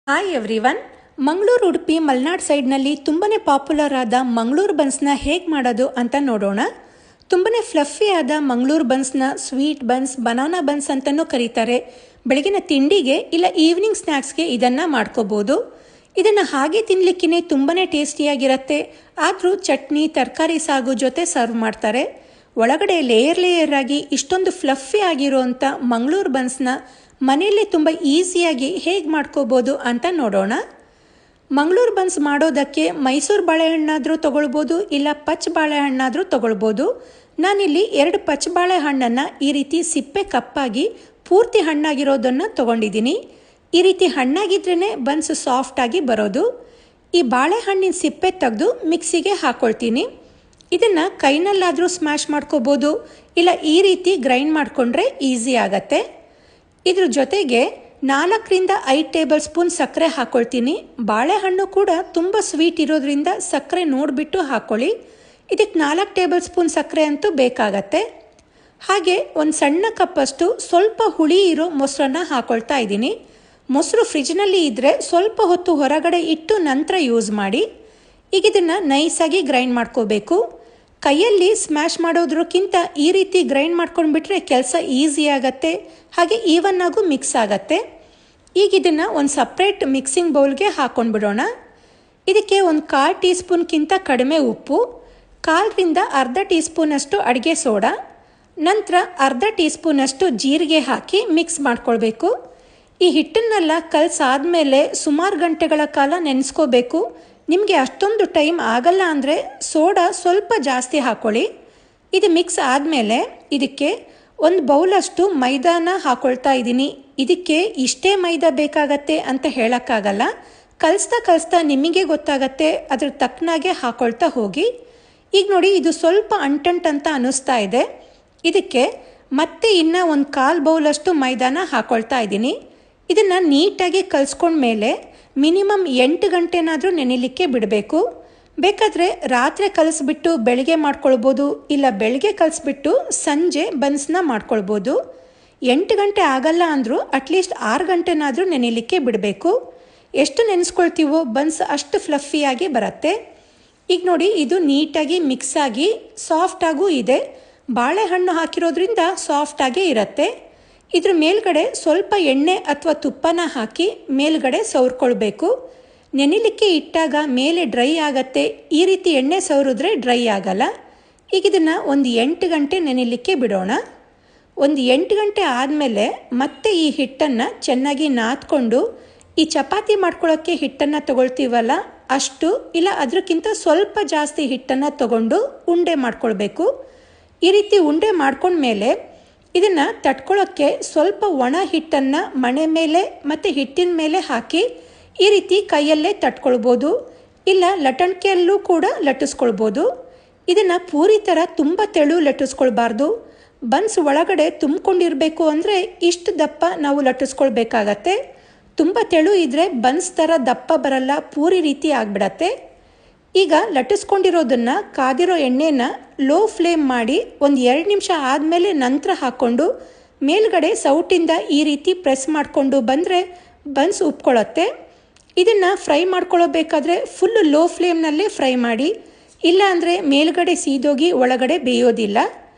Hi everyone. Mangaluru, Udupi, Malenadu ಸೈಡ್ನಲ್ಲಿ ತುಂಬಾ popular ಆದ ಮಂಗಳೂರು ಬನ್ಸ್ನ ಹೇಗೆ ಮಾಡೋದು ಅಂತ ನೋಡೋಣ. ತುಂಬಾ ಫ್ಲಫಿ ಆದ ಮಂಗಳೂರು ಬನ್ಸ್ನ ಸ್ವೀಟ್ ಬನ್ಸ್, ಬನಾನಾ ಬನ್ಸ್ ಅಂತಲೂ ಕರೀತಾರೆ. ಬೆಳಗಿನ ತಿಂಡಿಗೆ ಇಲ್ಲ ಈವ್ನಿಂಗ್ ಸ್ನ್ಯಾಕ್ಸ್ಗೆ ಇದನ್ನು ಮಾಡ್ಕೋಬೋದು. ಇದನ್ನು ಹಾಗೆ ತಿನ್ನಲಿಕ್ಕೇ ತುಂಬಾ ಟೇಸ್ಟಿಯಾಗಿರುತ್ತೆ. ಆದರೂ ಚಟ್ನಿ, ತರಕಾರಿ ಸಾಗು ಜೊತೆ ಸರ್ವ್ ಮಾಡ್ತಾರೆ. ಒಳಗಡೆ ಲೇಯರ್ ಆಗಿ ಇಷ್ಟೊಂದು ಫ್ಲಫಿ ಆಗಿರೋವಂಥ ಮಂಗಳೂರು ಬನ್ಸ್ನ ಮನೆಯಲ್ಲೇ ತುಂಬ ಈಸಿಯಾಗಿ ಹೇಗೆ ಮಾಡ್ಕೋಬೋದು ಅಂತ ನೋಡೋಣ. ಮಂಗಳೂರು ಬನ್ಸ್ ಮಾಡೋದಕ್ಕೆ ಮೈಸೂರು ಬಾಳೆಹಣ್ಣಾದರೂ ತೊಗೊಳ್ಬೋದು, ಇಲ್ಲ ಪಚ್ಚ ಬಾಳೆಹಣ್ಣಾದರೂ ತೊಗೊಳ್ಬೋದು. ನಾನಿಲ್ಲಿ 2 ಪಚ್ಚ ಬಾಳೆಹಣ್ಣನ್ನು ಈ ರೀತಿ ಸಿಪ್ಪೆ ಕಪ್ಪಾಗಿ ಪೂರ್ತಿ ಹಣ್ಣಾಗಿರೋದನ್ನು ತೊಗೊಂಡಿದ್ದೀನಿ. ಈ ರೀತಿ ಹಣ್ಣಾಗಿದ್ರೇ ಬನ್ಸ್ ಸಾಫ್ಟಾಗಿ ಬರೋದು. ಈ ಬಾಳೆಹಣ್ಣಿನ ಸಿಪ್ಪೆ ತೆಗೆದು ಮಿಕ್ಸಿಗೆ ಹಾಕ್ಕೊಳ್ತೀನಿ. ಇದನ್ನು ಕೈನಲ್ಲಾದರೂ ಸ್ಮ್ಯಾಶ್ ಮಾಡ್ಕೋಬೋದು, ಇಲ್ಲ ಈ ರೀತಿ ಗ್ರೈಂಡ್ ಮಾಡಿಕೊಂಡ್ರೆ ಈಸಿ ಆಗತ್ತೆ. ಇದ್ರ ಜೊತೆಗೆ 4ರಿಂದ 5 ಟೇಬಲ್ ಸ್ಪೂನ್ ಸಕ್ಕರೆ ಹಾಕ್ಕೊಳ್ತೀನಿ. ಬಾಳೆಹಣ್ಣು ಕೂಡ ತುಂಬ ಸ್ವೀಟ್ ಇರೋದ್ರಿಂದ ಸಕ್ಕರೆ ನೋಡಿಬಿಟ್ಟು ಹಾಕ್ಕೊಳ್ಳಿ. ಇದಕ್ಕೆ 4 ಟೇಬಲ್ ಸ್ಪೂನ್ ಸಕ್ಕರೆ ಅಂತೂ ಬೇಕಾಗತ್ತೆ. ಹಾಗೆ ಒಂದು ಸಣ್ಣ ಕಪ್ಪಷ್ಟು ಸ್ವಲ್ಪ ಹುಳಿ ಇರೋ ಮೊಸರನ್ನ ಹಾಕ್ಕೊಳ್ತಾ ಇದ್ದೀನಿ. ಮೊಸರು ಫ್ರಿಜ್ನಲ್ಲಿ ಇದ್ದರೆ ಸ್ವಲ್ಪ ಹೊತ್ತು ಹೊರಗಡೆ ಇಟ್ಟು ನಂತರ ಯೂಸ್ ಮಾಡಿ. ಈಗ ಇದನ್ನು ನೈಸಾಗಿ ಗ್ರೈಂಡ್ ಮಾಡ್ಕೋಬೇಕು. ಕೈಯಲ್ಲಿ ಸ್ಮ್ಯಾಶ್ ಮಾಡೋದ್ರಕ್ಕಿಂತ ಈ ರೀತಿ ಗ್ರೈಂಡ್ ಮಾಡ್ಕೊಂಡ್ಬಿಟ್ರೆ ಕೆಲಸ ಈಸಿ ಆಗತ್ತೆ, ಹಾಗೆ ಈವನ್ ಆಗು ಮಿಕ್ಸ್ ಆಗತ್ತೆ. ಈಗ ಇದನ್ನು ಒಂದು ಸಪ್ರೇಟ್ ಮಿಕ್ಸಿಂಗ್ ಬೌಲ್ಗೆ ಹಾಕ್ಕೊಂಡ್ಬಿಡೋಣ. ಇದಕ್ಕೆ ಒಂದು 1/4 ಟೀ ಸ್ಪೂನ್ಗಿಂತ ಕಡಿಮೆ ಉಪ್ಪು, 1/4ರಿಂದ ಅರ್ಧ ಟೀ ಸ್ಪೂನಷ್ಟು ಅಡುಗೆ ಸೋಡಾ, ನಂತರ ಅರ್ಧ ಟೀ ಸ್ಪೂನಷ್ಟು ಜೀರಿಗೆ ಹಾಕಿ ಮಿಕ್ಸ್ ಮಾಡ್ಕೊಳ್ಬೇಕು. ಈ ಹಿಟ್ಟನ್ನೆಲ್ಲ ಕಲಸಾದ್ಮೇಲೆ ಸುಮಾರು ಗಂಟೆಗಳ ಕಾಲ ನೆನೆಸ್ಕೋಬೇಕು. ನಿಮಗೆ ಅಷ್ಟೊಂದು ಟೈಮ್ ಆಗಲ್ಲ ಅಂದರೆ ಸೋಡಾ ಸ್ವಲ್ಪ ಜಾಸ್ತಿ ಹಾಕ್ಕೊಳ್ಳಿ. ಇದು ಮಿಕ್ಸ್ ಆದಮೇಲೆ ಇದಕ್ಕೆ ಒಂದು ಬೌಲಷ್ಟು ಮೈದಾನ ಹಾಕ್ಕೊಳ್ತಾ ಇದ್ದೀನಿ. ಇದಕ್ಕೆ ಇಷ್ಟೇ ಮೈದಾ ಬೇಕಾಗತ್ತೆ ಅಂತ ಹೇಳೋಕ್ಕಾಗಲ್ಲ. ಕಲಿಸ್ತಾ ನಿಮಗೆ ಗೊತ್ತಾಗತ್ತೆ, ಅದ್ರ ತಕ್ಕನಾಗೆ ಹಾಕ್ಕೊಳ್ತಾ ಹೋಗಿ. ಈಗ ನೋಡಿ, ಇದು ಸ್ವಲ್ಪ ಅಂಟಂಟಂತ ಅನ್ನಿಸ್ತಾ ಇದೆ. ಇದಕ್ಕೆ ಮತ್ತೆ ಇನ್ನೂ ಒಂದು 1/4 ಬೌಲಷ್ಟು ಮೈದಾನ ಹಾಕ್ಕೊಳ್ತಾ ಇದ್ದೀನಿ. ಇದನ್ನು ನೀಟಾಗಿ ಕಲಿಸ್ಕೊಂಡ್ಮೇಲೆ ಮಿನಿಮಮ್ 8 ಗಂಟೆನಾದರೂ ನೆನೆಯಲಿಕ್ಕೆ ಬಿಡಬೇಕು. ಬೇಕಾದರೆ ರಾತ್ರಿ ಕಲಿಸ್ಬಿಟ್ಟು ಬೆಳಗ್ಗೆ ಮಾಡ್ಕೊಳ್ಬೋದು, ಇಲ್ಲ ಬೆಳಗ್ಗೆ ಕಲಿಸ್ಬಿಟ್ಟು ಸಂಜೆ ಬನ್ಸ್ನ ಮಾಡ್ಕೊಳ್ಬೋದು. 8 ಗಂಟೆ ಆಗಲ್ಲ ಅಂದರೂ ಅಟ್ಲೀಸ್ಟ್ 6 ಗಂಟೆನಾದರೂ ನೆನೆಯಲಿಕ್ಕೆ ಬಿಡಬೇಕು. ಎಷ್ಟು ನೆನೆಸ್ಕೊಳ್ತೀವೋ ಬನ್ಸ್ ಅಷ್ಟು ಫ್ಲಫಿಯಾಗಿ ಬರುತ್ತೆ. ಈಗ ನೋಡಿ, ಇದು ನೀಟಾಗಿ ಮಿಕ್ಸ್ ಆಗಿ ಸಾಫ್ಟಾಗೂ ಇದೆ. ಬಾಳೆಹಣ್ಣು ಹಾಕಿರೋದ್ರಿಂದ ಸಾಫ್ಟಾಗೇ ಇರುತ್ತೆ. ಇದ್ರ ಮೇಲ್ಗಡೆ ಸ್ವಲ್ಪ ಎಣ್ಣೆ ಅಥವಾ ತುಪ್ಪನ ಹಾಕಿ ಮೇಲ್ಗಡೆ ಸವರ್ಕೊಳ್ಬೇಕು. ನೆನೆಲಿಕ್ಕೆ ಇಟ್ಟಾಗ ಮೇಲೆ ಡ್ರೈ ಆಗತ್ತೆ. ಈ ರೀತಿ ಎಣ್ಣೆ ಸವರಿದ್ರೆ ಡ್ರೈ ಆಗಲ್ಲ. ಈಗ ಇದನ್ನು ಒಂದು 8 ಗಂಟೆ ನೆನೆಯಲಿಕ್ಕೆ ಬಿಡೋಣ. ಒಂದು 8 ಗಂಟೆ ಆದಮೇಲೆ ಮತ್ತೆ ಈ ಹಿಟ್ಟನ್ನು ಚೆನ್ನಾಗಿ ನಾದ್ಕೊಂಡು, ಈ ಚಪಾತಿ ಮಾಡ್ಕೊಳ್ಳೋಕ್ಕೆ ಹಿಟ್ಟನ್ನು ತಗೊಳ್ತೀವಲ್ಲ ಅಷ್ಟು, ಇಲ್ಲ ಅದಕ್ಕಿಂತ ಸ್ವಲ್ಪ ಜಾಸ್ತಿ ಹಿಟ್ಟನ್ನು ತಗೊಂಡು ಉಂಡೆ ಮಾಡ್ಕೊಳ್ಬೇಕು. ಈ ರೀತಿ ಉಂಡೆ ಮಾಡ್ಕೊಂಡ್ಮೇಲೆ ಇದನ್ನು ತಟ್ಕೊಳ್ಳೋಕ್ಕೆ ಸ್ವಲ್ಪ ಒಣ ಹಿಟ್ಟನ್ನು ಮಣೆ ಮೇಲೆ ಮತ್ತು ಹಿಟ್ಟಿನ ಮೇಲೆ ಹಾಕಿ ಈ ರೀತಿ ಕೈಯಲ್ಲೇ ತಟ್ಕೊಳ್ಬೋದು, ಇಲ್ಲ ಲಟ್ಟಣಿಕೆಯಲ್ಲೂ ಕೂಡ ಲಟ್ಟಿಸ್ಕೊಳ್ಬೋದು. ಇದನ್ನು ಪೂರಿ ಥರ ತುಂಬ ತೆಳು ಲಟ್ಟಿಸ್ಕೊಳ್ಬಾರ್ದು. ಬನ್ಸ್ ಒಳಗಡೆ ತುಂಬಿಕೊಂಡಿರಬೇಕು ಅಂದರೆ ಇಷ್ಟು ದಪ್ಪ ನಾವು ಲಟ್ಟಿಸ್ಕೊಳ್ಬೇಕಾಗತ್ತೆ. ತುಂಬ ತೆಳು ಇದ್ದರೆ ಬನ್ಸ್ ಥರ ದಪ್ಪ ಬರಲ್ಲ, ಪೂರಿ ರೀತಿ ಆಗಿಬಿಡತ್ತೆ. ಈಗ ಲಟ್ಟಿಸ್ಕೊಂಡಿರೋದನ್ನು ಕಾದಿರೋ ಎಣ್ಣೆನ ಲೋ ಫ್ಲೇಮ್ ಮಾಡಿ ಒಂದು 2 ನಿಮಿಷ ಆದಮೇಲೆ ನಂತರ ಹಾಕ್ಕೊಂಡು ಮೇಲ್ಗಡೆ ಸೌಟಿಂದ ಈ ರೀತಿ ಪ್ರೆಸ್ ಮಾಡಿಕೊಂಡು ಬಂದರೆ ಬನ್ಸ್ ಉಪ್ಕೊಳ್ಳುತ್ತೆ. ಇದನ್ನು ಫ್ರೈ ಮಾಡ್ಕೊಳ್ಳೋಬೇಕಾದ್ರೆ ಫುಲ್ಲು ಲೋ ಫ್ಲೇಮ್ನಲ್ಲೇ ಫ್ರೈ ಮಾಡಿ, ಇಲ್ಲ ಅಂದರೆ ಮೇಲ್ಗಡೆ ಸೀದೋಗಿ ಒಳಗಡೆ ಬೇಯೋದಿಲ್ಲ.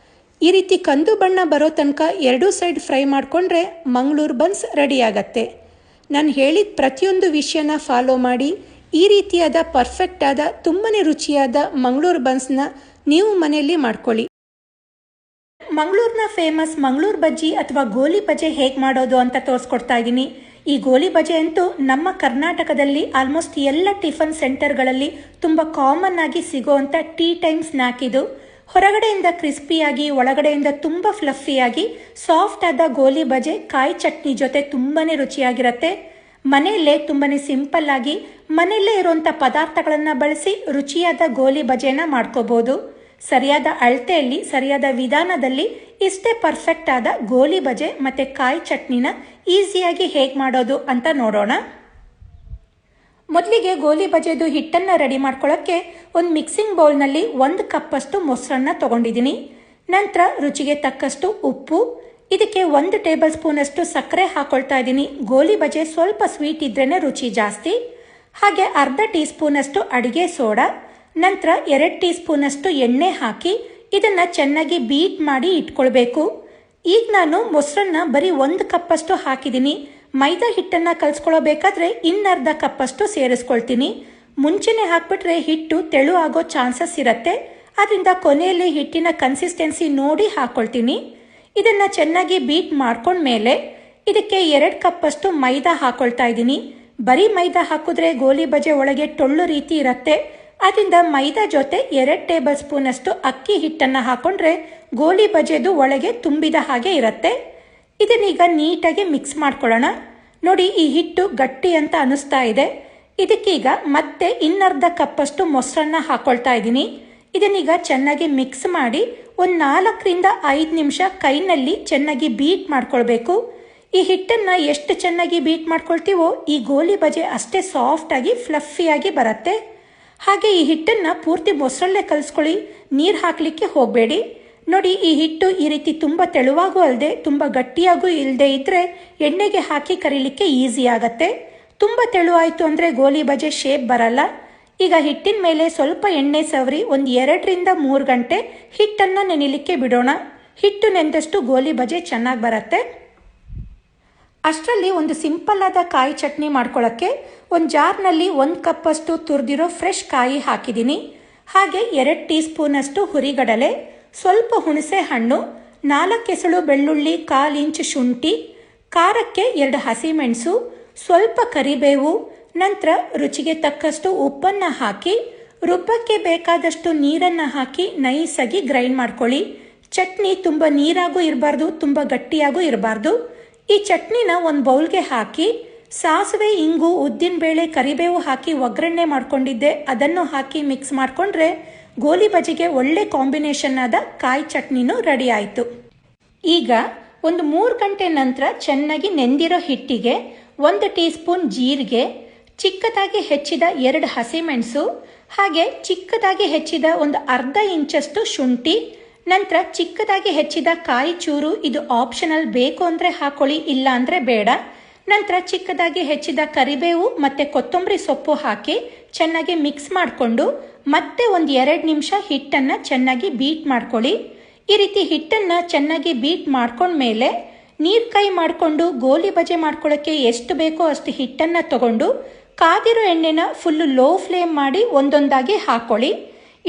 ಈ ರೀತಿ ಕಂದು ಬಣ್ಣ ಬರೋ ತನಕ 2 ಸೈಡ್ ಫ್ರೈ ಮಾಡಿಕೊಂಡ್ರೆ ಮಂಗಳೂರು ಬನ್ಸ್ ರೆಡಿ ಆಗತ್ತೆ. ನಾನು ಹೇಳಿದ ಪ್ರತಿಯೊಂದು ವಿಷಯನ ಫಾಲೋ ಮಾಡಿ ಈ ರೀತಿಯಾದ ಪರ್ಫೆಕ್ಟ್ ಆದ ತುಂಬಾ ರುಚಿಯಾದ ಮಂಗಳೂರು ಬನ್ಸ್ನ ನೀವು ಮನೆಯಲ್ಲಿ ಮಾಡ್ಕೊಳ್ಳಿ. ಮಂಗಳೂರಿನ ಫೇಮಸ್ ಮಂಗಳೂರು ಬಜ್ಜಿ ಅಥವಾ ಗೋಲಿ ಬಜೆ ಹೇಗೆ ಮಾಡೋದು ಅಂತ ತೋರಿಸ್ಕೊಡ್ತಾ ಇದ್ದೀನಿ. ಈ ಗೋಲಿ ಬಜೆ ಅಂತೂ ನಮ್ಮ ಕರ್ನಾಟಕದಲ್ಲಿ ಆಲ್ಮೋಸ್ಟ್ ಎಲ್ಲ ಟಿಫನ್ ಸೆಂಟರ್ಗಳಲ್ಲಿ ತುಂಬ ಕಾಮನ್ ಆಗಿ ಸಿಗೋವಂಥ ಟೀ ಟೈಮ್ ಸ್ನ್ಯಾಕ್ ಇದು. ಹೊರಗಡೆಯಿಂದ ಕ್ರಿಸ್ಪಿಯಾಗಿ, ಒಳಗಡೆಯಿಂದ ತುಂಬ ಫ್ಲಫಿಯಾಗಿ ಸಾಫ್ಟ್ ಆದ ಗೋಲಿ ಬಜೆ ಕಾಯಿ ಚಟ್ನಿ ಜೊತೆ ತುಂಬಾ ರುಚಿಯಾಗಿರುತ್ತೆ. ಮನೆಯಲ್ಲೇ ತುಂಬಾ ಸಿಂಪಲ್ ಆಗಿ ಮನೆಯಲ್ಲೇ ಇರುವಂಥ ಪದಾರ್ಥಗಳನ್ನು ಬಳಸಿ ರುಚಿಯಾದ ಗೋಲಿ ಬಜೆನ ಮಾಡ್ಕೋಬೋದು. ಸರಿಯಾದ ಅಳತೆಯಲ್ಲಿ, ಸರಿಯಾದ ವಿಧಾನದಲ್ಲಿ ಇಷ್ಟೇ ಪರ್ಫೆಕ್ಟ್ ಆದ ಗೋಲಿ ಬಜೆ ಮತ್ತು ಕಾಯಿ ಚಟ್ನಿನ ಈಸಿಯಾಗಿ ಹೇಗೆ ಮಾಡೋದು ಅಂತ ನೋಡೋಣ. ಮೊದಲಿಗೆ ಗೋಲಿ ಬಜೆದು ಹಿಟ್ಟನ್ನು ರೆಡಿ ಮಾಡ್ಕೊಳ್ಳೋಕ್ಕೆ ಒಂದು ಮಿಕ್ಸಿಂಗ್ ಬೌಲ್ನಲ್ಲಿ 1 ಕಪ್ಪಷ್ಟು ಮೊಸರನ್ನ ತೊಗೊಂಡಿದ್ದೀನಿ. ನಂತರ ರುಚಿಗೆ ತಕ್ಕಷ್ಟು ಉಪ್ಪು, ಇದಕ್ಕೆ 1 ಟೇಬಲ್ ಸ್ಪೂನಷ್ಟು ಸಕ್ಕರೆ ಹಾಕೊಳ್ತಾ ಇದ್ದೀನಿ. ಗೋಲಿ ಬಜೆ ಸ್ವಲ್ಪ ಸ್ವೀಟ್ ಇದ್ರೇ ರುಚಿ ಜಾಸ್ತಿ. ಹಾಗೆ ಅರ್ಧ ಟೀ ಸ್ಪೂನಷ್ಟು ಅಡಿಗೆ ಸೋಡಾ, ನಂತರ 2 ಟೀ ಸ್ಪೂನಷ್ಟು ಎಣ್ಣೆ ಹಾಕಿ ಇದನ್ನು ಚೆನ್ನಾಗಿ ಬೀಟ್ ಮಾಡಿ ಇಟ್ಕೊಳ್ಬೇಕು. ಈಗ ನಾನು ಮೊಸರನ್ನ ಬರೀ 1 ಕಪ್ಪಷ್ಟು ಹಾಕಿದ್ದೀನಿ. ಮೈದಾ ಹಿಟ್ಟನ್ನು ಕಲಿಸ್ಕೊಳ್ಬೇಕಾದ್ರೆ ಇನ್ನರ್ಧ ಕಪ್ಪಷ್ಟು ಸೇರಿಸ್ಕೊಳ್ತೀನಿ. ಮುಂಚೆನೆ ಹಾಕ್ಬಿಟ್ರೆ ಹಿಟ್ಟು ತೆಳು ಆಗೋ ಚಾನ್ಸಸ್ ಇರುತ್ತೆ. ಅದರಿಂದ ಕೊನೆಯಲ್ಲಿ ಹಿಟ್ಟಿನ ಕನ್ಸಿಸ್ಟೆನ್ಸಿ ನೋಡಿ ಹಾಕ್ಕೊಳ್ತೀನಿ. ಇದನ್ನು ಚೆನ್ನಾಗಿ ಬೀಟ್ ಮಾಡ್ಕೊಂಡ್ಮೇಲೆ ಇದಕ್ಕೆ 2 ಕಪ್ಪಷ್ಟು ಮೈದಾ ಹಾಕೊಳ್ತಾ ಇದ್ದೀನಿ. ಬರೀ ಮೈದಾ ಹಾಕಿದ್ರೆ ಗೋಲಿ ಬಜೆ ಒಳಗೆ ಟೊಳ್ಳು ರೀತಿ ಇರುತ್ತೆ. ಅದರಿಂದ ಮೈದಾ ಜೊತೆ 2 ಟೇಬಲ್ ಸ್ಪೂನಷ್ಟು ಅಕ್ಕಿ ಹಿಟ್ಟನ್ನು ಹಾಕೊಂಡ್ರೆ ಗೋಲಿ ಬಜೆದು ಒಳಗೆ ತುಂಬಿದ ಹಾಗೆ ಇರುತ್ತೆ. ಇದನ್ನೀಗ ನೀಟಾಗಿ ಮಿಕ್ಸ್ ಮಾಡ್ಕೊಳ್ಳೋಣ. ನೋಡಿ, ಈ ಹಿಟ್ಟು ಗಟ್ಟಿ ಅಂತ ಅನಿಸ್ತಾ ಇದೆ. ಇದಕ್ಕೀಗ ಮತ್ತೆ ಇನ್ನರ್ಧ ಕಪ್ಪಷ್ಟು ಮೊಸರನ್ನ ಹಾಕೊಳ್ತಾ ಇದ್ದೀನಿ. ಇದನ್ನೀಗ ಚೆನ್ನಾಗಿ ಮಿಕ್ಸ್ ಮಾಡಿ ಒಂದು 4 ರಿಂದ 5 ನಿಮಿಷ ಕೈನಲ್ಲಿ ಚೆನ್ನಾಗಿ ಬೀಟ್ ಮಾಡ್ಕೊಳ್ಬೇಕು. ಈ ಹಿಟ್ಟನ್ನು ಎಷ್ಟು ಚೆನ್ನಾಗಿ ಬೀಟ್ ಮಾಡ್ಕೊಳ್ತೀವೋ ಈ ಗೋಲಿ ಬಜೆ ಅಷ್ಟೇ ಸಾಫ್ಟಾಗಿ ಫ್ಲಫಿಯಾಗಿ ಬರುತ್ತೆ. ಹಾಗೆ ಈ ಹಿಟ್ಟನ್ನು ಪೂರ್ತಿ ಮೊಸರಲ್ಲೇ ಕಲಿಸ್ಕೊಳ್ಳಿ, ನೀರು ಹಾಕಲಿಕ್ಕೆ ಹೋಗಬೇಡಿ. ನೋಡಿ, ಈ ಹಿಟ್ಟು ಈ ರೀತಿ ತುಂಬ ತೆಳುವಾಗೂ ಅಲ್ಲದೆ ತುಂಬ ಗಟ್ಟಿಯಾಗೂ ಇಲ್ಲದೆ ಇದ್ದರೆ ಎಣ್ಣೆಗೆ ಹಾಕಿ ಕರಿಲಿಕ್ಕೆ ಈಸಿ ಆಗುತ್ತೆ. ತುಂಬ ತೆಳು ಆಯಿತು ಅಂದರೆ ಗೋಲಿ ಬಜೆ ಶೇಪ್ ಬರಲ್ಲ. ಈಗ ಹಿಟ್ಟಿನ ಮೇಲೆ ಸ್ವಲ್ಪ ಎಣ್ಣೆ ಸವರಿ ಒಂದು 2 ರಿಂದ 3 ಗಂಟೆ ಹಿಟ್ಟನ್ನು ನೆನೆಯಲಿಕ್ಕೆ ಬಿಡೋಣ. ಹಿಟ್ಟು ನೆಂದಷ್ಟು ಗೋಲಿ ಬಜೆ ಚೆನ್ನಾಗಿ ಬರುತ್ತೆ. ಅಷ್ಟರಲ್ಲಿ ಒಂದು ಸಿಂಪಲ್ ಆದ ಕಾಯಿ ಚಟ್ನಿ ಮಾಡ್ಕೊಳ್ಳೋಕ್ಕೆ ಒಂದು ಜಾರ್ನಲ್ಲಿ 1 ಕಪ್ಪಷ್ಟು ತುರಿದಿರೋ ಫ್ರೆಶ್ ಕಾಯಿ ಹಾಕಿದ್ದೀನಿ. ಹಾಗೆ 2 ಟೀ ಸ್ಪೂನಷ್ಟು ಹುರಿಗಡಲೆ, ಸ್ವಲ್ಪ ಹುಣಸೆ ಹಣ್ಣು, 4 ಎಸಳು ಬೆಳ್ಳುಳ್ಳಿ, 1/4 ಇಂಚು ಶುಂಠಿ, ಖಾರಕ್ಕೆ 2 ಹಸಿಮೆಣಸು, ಸ್ವಲ್ಪ ಕರಿಬೇವು, ನಂತರ ರುಚಿಗೆ ತಕ್ಕಷ್ಟು ಉಪ್ಪನ್ನು ಹಾಕಿ ರುಬ್ಬಕ್ಕೆ ಬೇಕಾದಷ್ಟು ನೀರನ್ನು ಹಾಕಿ ನೈಸಾಗಿ ಗ್ರೈಂಡ್ ಮಾಡ್ಕೊಳ್ಳಿ. ಚಟ್ನಿ ತುಂಬ ನೀರಾಗೂ ಇರಬಾರ್ದು, ತುಂಬ ಗಟ್ಟಿಯಾಗೂ ಇರಬಾರ್ದು. ಈ ಚಟ್ನಿನ ಒಂದು ಬೌಲ್ಗೆ ಹಾಕಿ ಸಾಸಿವೆ, ಇಂಗು, ಉದ್ದಿನಬೇಳೆ, ಕರಿಬೇವು ಹಾಕಿ ಒಗ್ಗರಣೆ ಮಾಡ್ಕೊಂಡಿದ್ದೆ ಅದನ್ನು ಹಾಕಿ ಮಿಕ್ಸ್ ಮಾಡಿಕೊಂಡ್ರೆ ಗೋಲಿ ಬಜೆಗೆ ಒಳ್ಳೆ ಕಾಂಬಿನೇಷನ್ ಆದ ಕಾಯಿ ಚಟ್ನಿನೂ ರೆಡಿ ಆಯಿತು. ಈಗ ಒಂದು 3 ಗಂಟೆ ನಂತರ ಚೆನ್ನಾಗಿ ನೆಂದಿರೋ ಹಿಟ್ಟಿಗೆ 1 ಟೀ ಸ್ಪೂನ್ ಜೀರಿಗೆ, ಚಿಕ್ಕದಾಗಿ ಹೆಚ್ಚಿದ 2 ಹಸಿಮೆಣಸು, ಹಾಗೆ ಚಿಕ್ಕದಾಗಿ ಹೆಚ್ಚಿದ ಒಂದು ಅರ್ಧ ಇಂಚಷ್ಟು ಶುಂಠಿ, ನಂತರ ಚಿಕ್ಕದಾಗಿ ಹೆಚ್ಚಿದ ಕಾಯಿ ಚೂರು, ಇದು ಆಪ್ಷನಲ್, ಬೇಕು ಅಂದರೆ ಹಾಕೊಳ್ಳಿ, ಇಲ್ಲ ಅಂದರೆ ಬೇಡ. ನಂತರ ಚಿಕ್ಕದಾಗಿ ಹೆಚ್ಚಿದ ಕರಿಬೇವು ಮತ್ತು ಕೊತ್ತಂಬರಿ ಸೊಪ್ಪು ಹಾಕಿ ಚೆನ್ನಾಗಿ ಮಿಕ್ಸ್ ಮಾಡಿಕೊಂಡು ಮತ್ತೆ ಒಂದು 2 ನಿಮಿಷ ಹಿಟ್ಟನ್ನು ಚೆನ್ನಾಗಿ ಬೀಟ್ ಮಾಡ್ಕೊಳ್ಳಿ. ಈ ರೀತಿ ಹಿಟ್ಟನ್ನು ಚೆನ್ನಾಗಿ ಬೀಟ್ ಮಾಡ್ಕೊಂಡ್ಮೇಲೆ ನೀರು ಕೈ ಮಾಡಿಕೊಂಡು ಗೋಲಿ ಬಜೆ ಮಾಡ್ಕೊಳ್ಳೋಕ್ಕೆ ಎಷ್ಟು ಬೇಕೋ ಅಷ್ಟು ಹಿಟ್ಟನ್ನು ತಗೊಂಡು ಕಾದಿರೋ ಎಣ್ಣೆನ ಫುಲ್ಲು ಲೋ ಫ್ಲೇಮ್ ಮಾಡಿ ಒಂದೊಂದಾಗಿ ಹಾಕೊಳ್ಳಿ.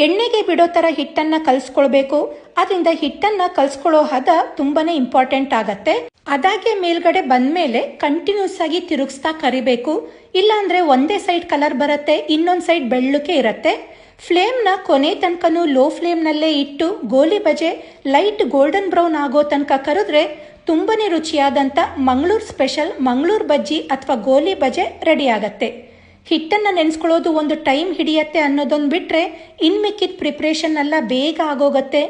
ಎಣ್ಣೆಗೆ ಬಿಡೋ ಥರ ಹಿಟ್ಟನ್ನು ಕಲಿಸ್ಕೊಳ್ಬೇಕು. ಅದರಿಂದ ಹಿಟ್ಟನ್ನು ಕಲಿಸ್ಕೊಳ್ಳೋ ಹದ ತುಂಬಾ ಇಂಪಾರ್ಟೆಂಟ್ ಆಗತ್ತೆ. ಅದಾಗೆ ಮೇಲ್ಗಡೆ ಬಂದಮೇಲೆ ಕಂಟಿನ್ಯೂಸ್ ಆಗಿ ತಿರುಗಿಸ್ತಾ ಕರಿಬೇಕು. ಇಲ್ಲಾಂದರೆ ಒಂದೇ ಸೈಡ್ ಕಲರ್ ಬರುತ್ತೆ, ಇನ್ನೊಂದು ಸೈಡ್ ಬೆಳ್ಳಕ್ಕೆ ಇರುತ್ತೆ. ಫ್ಲೇಮ್ನ ಕೊನೆ ತನಕನೂ ಲೋ ಫ್ಲೇಮ್ನಲ್ಲೇ ಇಟ್ಟು ಗೋಲಿ ಬಜೆ ಲೈಟ್ ಗೋಲ್ಡನ್ ಬ್ರೌನ್ ಆಗೋ ತನಕ ಕರೆದ್ರೆ ತುಂಬನೇ ರುಚಿಯಾದಂಥ ಮಂಗಳೂರು ಸ್ಪೆಷಲ್ ಮಂಗಳೂರು ಬಜ್ಜಿ ಅಥವಾ ಗೋಲಿ ಬಜೆ ರೆಡಿ ಆಗತ್ತೆ. ಹಿಟ್ಟನ್ನು ನೆನೆಸ್ಕೊಳ್ಳೋದು ಒಂದು ಟೈಮ್ ಹಿಡಿಯತ್ತೆ ಅನ್ನೋದೊಂದು ಬಿಟ್ಟರೆ ಇನ್ಮಿಕ್ಕಿದ ಪ್ರಿಪ್ರೇಷನ್ ಎಲ್ಲ ಬೇಗ ಆಗೋಗುತ್ತೆ.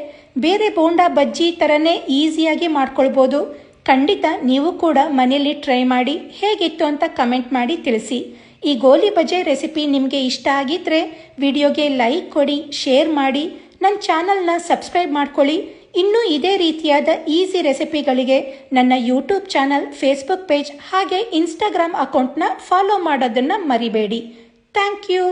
ಬೇರೆ ಬೋಂಡಾ ಬಜ್ಜಿ ಥರನೇ ಈಸಿಯಾಗಿ ಮಾಡ್ಕೊಳ್ಬೋದು. ಖಂಡಿತ ನೀವು ಕೂಡ ಮನೆಯಲ್ಲಿ ಟ್ರೈ ಮಾಡಿ ಹೇಗಿತ್ತು ಅಂತ ಕಮೆಂಟ್ ಮಾಡಿ ತಿಳಿಸಿ. ಈ ಗೋಲಿ ಬಜೆ ರೆಸಿಪಿ ನಿಮಗೆ ಇಷ್ಟ ಆಗಿದ್ರೆ ವಿಡಿಯೋಗೆ ಲೈಕ್ ಕೊಡಿ, ಶೇರ್ ಮಾಡಿ, ನನ್ನ ಚಾನಲ್ನ ಸಬ್ಸ್ಕ್ರೈಬ್ ಮಾಡ್ಕೊಳ್ಳಿ. ಇನ್ನೂ ಇದೇ ರೀತಿಯಾದ ಈಸಿ ರೆಸಿಪಿಗಳಿಗೆ ನನ್ನ ಯೂಟ್ಯೂಬ್ ಚಾನಲ್, ಫೇಸ್ಬುಕ್ ಪೇಜ್ ಹಾಗೆ ಇನ್ಸ್ಟಾಗ್ರಾಮ್ ಅಕೌಂಟ್ನ ಫಾಲೋ ಮಾಡೋದನ್ನು ಮರಿಬೇಡಿ. Thank you.